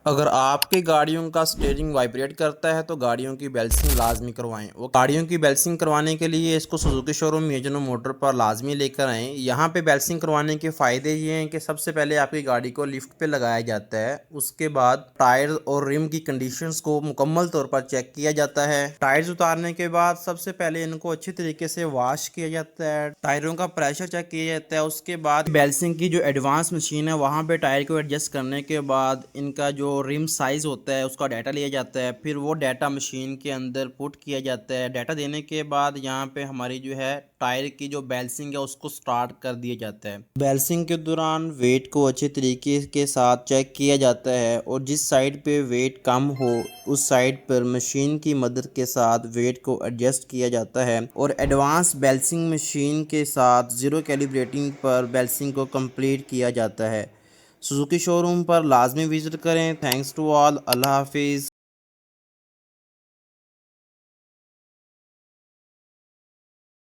अगर आपकी गाड़ियों का स्टीयरिंग वाइब्रेट करता है तो गाड़ियों की बैलेंसिंग लाजमी करवाएं। वो गाड़ियों की बैलेंसिंग करवाने के लिए इसको सुजुकी शोरूम मियां मोटर पर लाजमी लेकर आएँ। यहाँ पे बैलेंसिंग करवाने के फ़ायदे ये हैं कि सबसे पहले आपकी गाड़ी को लिफ्ट पे लगाया जाता है। उसके बाद टायर और रिम की कंडीशंस को मुकम्मल तौर पर चेक किया जाता है। टायर्स उतारने के बाद सबसे पहले इनको अच्छी तरीके से वॉश किया जाता है, टायरों का प्रेशर चेक किया जाता है। उसके बाद बैलेंसिंग की जो एडवांस मशीन है वहाँ पे टायर को एडजस्ट करने के बाद इनका जो रिम साइज़ होता है उसका डाटा लिया जाता है। फिर वो डाटा मशीन के अंदर पुट किया जाता है। डाटा देने के बाद यहाँ पे हमारी जो है टायर की जो बैलेंसिंग है उसको स्टार्ट कर दिया जाता है। बैलेंसिंग के दौरान वेट को अच्छे तरीके के साथ चेक किया जाता है और जिस साइड पे वेट कम हो उस साइड पर मशीन की मदद के साथ वेट को एडजस्ट किया जाता है और एडवांस बैलेंसिंग मशीन के साथ ज़ीरो कैलिब्रेटिंग पर बैलेंसिंग को कंप्लीट किया जाता है। सुजुकी शोरूम पर लाजमी विज़िट करें। Thanks to all. अल्लाह हाफिज़।